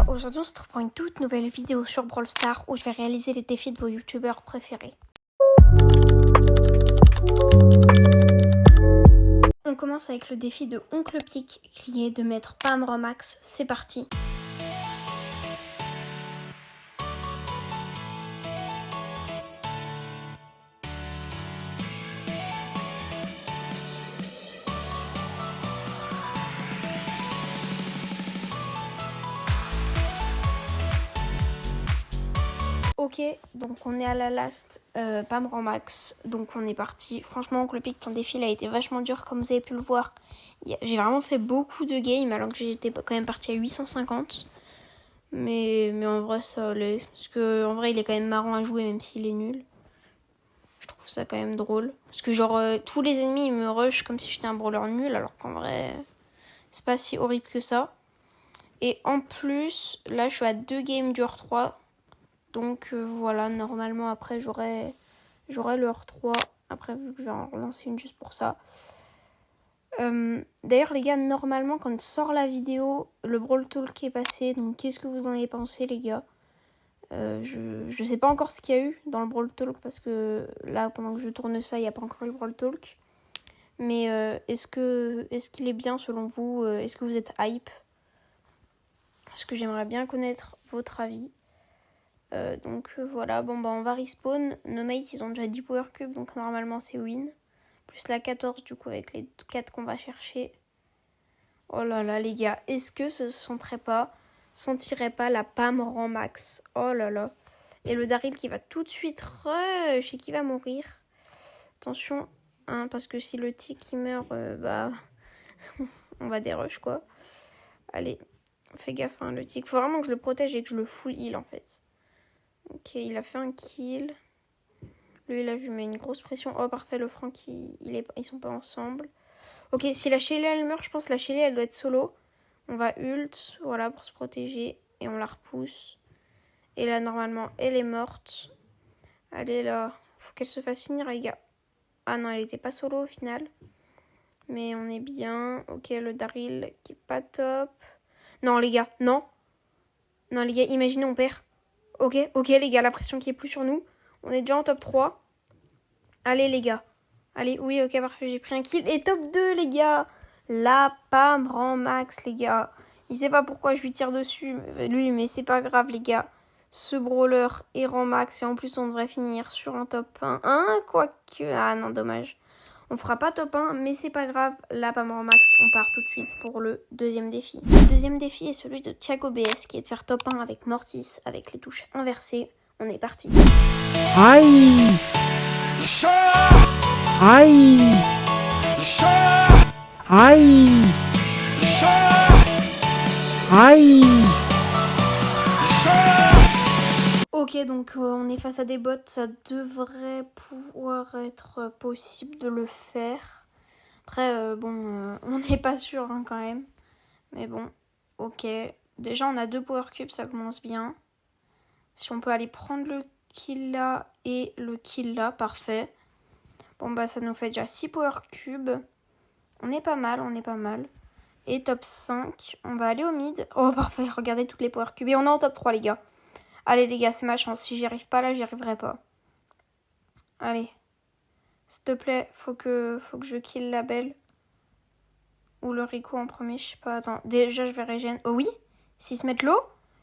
gars, aujourd'hui on se retrouve pour une toute nouvelle vidéo sur Brawl Stars où je vais réaliser les défis de vos youtubeurs préférés. On commence avec le défi de Oncle Pic qui est de mettre Pam Romax, c'est parti. Ok, donc on est à la last, Pam Romax, donc on est parti. Franchement, Oncle Pic, ton défi il a été vachement dur comme vous avez pu le voir. J'ai vraiment fait beaucoup de games alors que j'étais quand même partie à 850. Mais en vrai ça allait, parce que en vrai il est quand même marrant à jouer même s'il est nul. Je trouve ça quand même drôle. Parce que genre tous les ennemis ils me rushent comme si j'étais un brawler nul alors qu'en vrai c'est pas si horrible que ça. Et en plus là je suis à 2 games du R3. Donc voilà, normalement après j'aurai le R3. Après vu que je vais en relancer une juste pour ça. D'ailleurs les gars, normalement quand sort la vidéo, le Brawl Talk est passé. Donc qu'est-ce que vous en avez pensé les gars? Je sais pas encore ce qu'il y a eu dans le Brawl Talk parce que là pendant que je tourne ça il n'y a pas encore eu le Brawl Talk. Mais est-ce qu'il est bien selon vous? Est-ce que vous êtes hype? Parce que j'aimerais bien connaître votre avis. Donc voilà, bon bah on va respawn. Nos mates ils ont déjà 10 power cubes donc normalement c'est win. Plus la 14 du coup avec les 4 qu'on va chercher. Oh là là les gars, est-ce que ce sentirait pas la Pam rend max? Oh là là. Et le Daryl qui va tout de suite rush et qui va mourir. Attention, hein, parce que si le tick il meurt, bah on va des rush quoi. Allez, fais gaffe hein, le tick. Faut vraiment que je le protège et que je le full heal en fait. Ok, il a fait un kill. Lui, là, je lui mets une grosse pression. Oh, parfait, le Franck, ils sont pas ensemble. Ok, si la Shelly, elle meurt, je pense que la Shelly, elle doit être solo. On va ult, voilà, pour se protéger. Et on la repousse. Et là, normalement, elle est morte. Allez, là, faut qu'elle se fasse finir, les gars. Ah non, elle était pas solo, au final. Mais on est bien. Ok, le Daryl, qui est pas top. Non, les gars, non. Non, les gars, imaginez, on perd. Ok, les gars, la pression qui est plus sur nous. On est déjà en top 3. Allez, les gars. Allez, oui, ok, parfait, j'ai pris un kill. Et top 2, les gars. La Pam rend max, les gars. Il sait pas pourquoi je lui tire dessus, lui, mais c'est pas grave, les gars. Ce brawler est rang max. Et en plus, on devrait finir sur un top 1. Quoique... Ah non, dommage. On fera pas top 1, mais c'est pas grave. La Pam rend max, on part tout de suite pour le deuxième défi. Le deuxième défi est celui de Thiago BS, qui est de faire top 1 avec Mortis, avec les touches inversées. On est parti. Aïe! Aïe! Aïe! Aïe! Ok, donc on est face à des bots, ça devrait pouvoir être possible de le faire. Après, bon, on n'est pas sûr hein, quand même. Mais bon, ok. Déjà, on a 2 power cubes, ça commence bien. Si on peut aller prendre le kill là et le kill là, parfait. Bon, bah ça nous fait déjà 6 power cubes. On est pas mal, Et top 5, on va aller au mid. Oh, parfait, regardez toutes les power cubes. Et on est en top 3, les gars. Allez, les gars, c'est ma chance. Si j'y arrive pas là, j'y arriverai pas. Allez. S'il te plaît, faut que je kill la belle. Ou le Rico en premier, je sais pas. Attends, déjà, je vais régène. Oh oui, 6 mètres l'eau.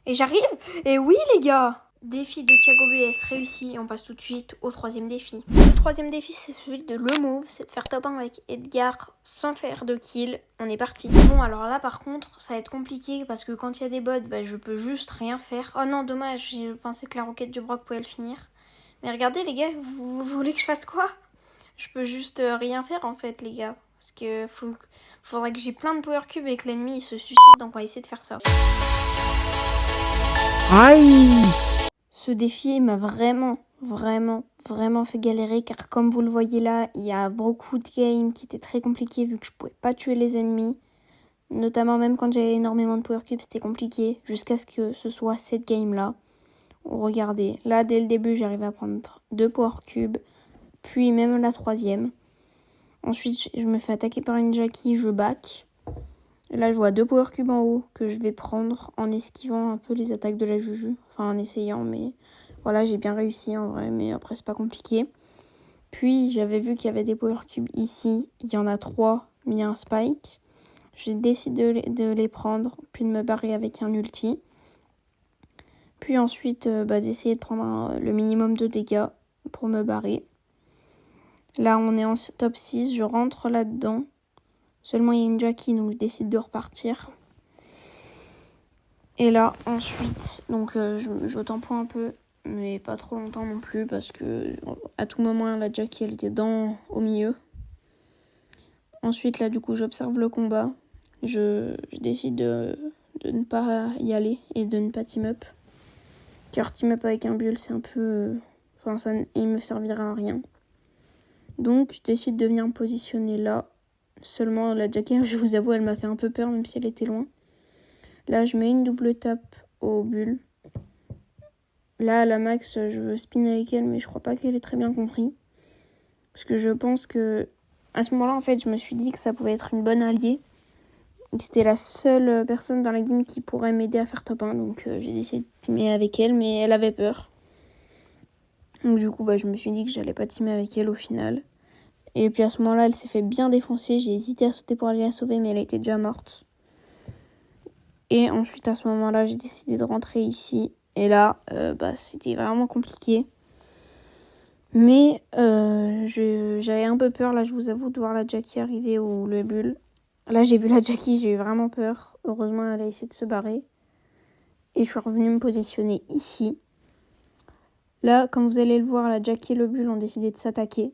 Et j'arrive. Et oui, les gars. Défi de Thiago BS réussi. Et on passe tout de suite au troisième défi. Le troisième défi, c'est celui de le move. C'est de faire top 1 avec Edgar sans faire de kill. On est parti. Bon, alors là, par contre, ça va être compliqué. Parce que quand il y a des bots, bah, je peux juste rien faire. Oh non, dommage. J'ai pensé que la roquette du Brock pouvait le finir. Mais regardez, les gars, vous voulez que je fasse quoi? Je peux juste rien faire, en fait, les gars. Parce que faudrait que j'ai plein de power cubes et que l'ennemi il se suicide. Donc on va essayer de faire ça. Aïe! Ce défi m'a vraiment fait galérer. Car comme vous le voyez là, il y a beaucoup de games qui étaient très compliqués vu que je pouvais pas tuer les ennemis. Notamment même quand j'avais énormément de power cubes, c'était compliqué. Jusqu'à ce que ce soit cette game là. Regardez, là dès le début j'arrivais à prendre 2 power cubes. Puis même la 3e. Ensuite, je me fais attaquer par une Jackie, je back. Et là, je vois 2 power cubes en haut que je vais prendre en esquivant un peu les attaques de la Juju. Enfin, en essayant, mais voilà, j'ai bien réussi en vrai, mais après, c'est pas compliqué. Puis, j'avais vu qu'il y avait des power cubes ici. Il y en a 3, mais il y a un spike. J'ai décidé de les prendre, puis de me barrer avec un ulti. Puis ensuite, d'essayer de prendre le minimum de dégâts pour me barrer. Là, on est en top 6, je rentre là-dedans. Seulement, il y a une Jackie, donc je décide de repartir. Et là, ensuite, donc je tempo un peu, mais pas trop longtemps non plus, parce que à tout moment, la Jackie, elle était au milieu. Ensuite, là, du coup, j'observe le combat. Je décide de ne pas y aller et de ne pas team up. Car team up avec un bull, c'est un peu... il me servira à rien. Donc, je décide de venir me positionner là. Seulement, la Jackie, je vous avoue, elle m'a fait un peu peur, même si elle était loin. Là, je mets une double tape au bull. Là, la Max, je veux spin avec elle, mais je crois pas qu'elle ait très bien compris. Parce que je pense que... À ce moment-là, en fait, je me suis dit que ça pouvait être une bonne alliée. Et que c'était la seule personne dans la game qui pourrait m'aider à faire top 1. Donc, j'ai décidé de teamer avec elle, mais elle avait peur. Donc, du coup, je me suis dit que j'allais pas teamer avec elle au final. Et puis, à ce moment-là, elle s'est fait bien défoncer. J'ai hésité à sauter pour aller la sauver, mais elle était déjà morte. Et ensuite, à ce moment-là, j'ai décidé de rentrer ici. Et là, c'était vraiment compliqué. Mais j'avais un peu peur, là, je vous avoue, de voir la Jackie arriver ou le bull. Là, j'ai vu la Jackie, j'ai eu vraiment peur. Heureusement, elle a essayé de se barrer. Et je suis revenue me positionner ici. Là, comme vous allez le voir, la Jackie et le bull ont décidé de s'attaquer.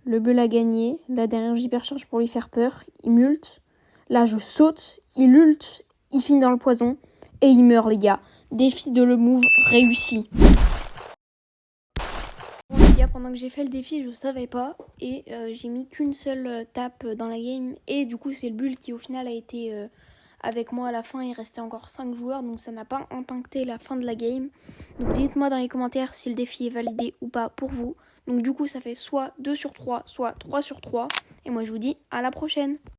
Le bull a gagné. Là, derrière, j'hypercharge pour lui faire peur. Il m'ulte. Là, je saute. Il ult. Il finit dans le poison. Et il meurt, les gars. Défi de le move réussi. Bon, les gars, pendant que j'ai fait le défi, je savais pas. Et j'ai mis qu'une seule tape dans la game. Et du coup, c'est le bull qui, au final, a été avec moi à la fin. Il restait encore 5 joueurs. Donc, ça n'a pas impacté la fin de la game. Donc, dites-moi dans les commentaires si le défi est validé ou pas pour vous. Donc, du coup, ça fait soit 2 sur 3, soit 3 sur 3. Et moi, je vous dis à la prochaine.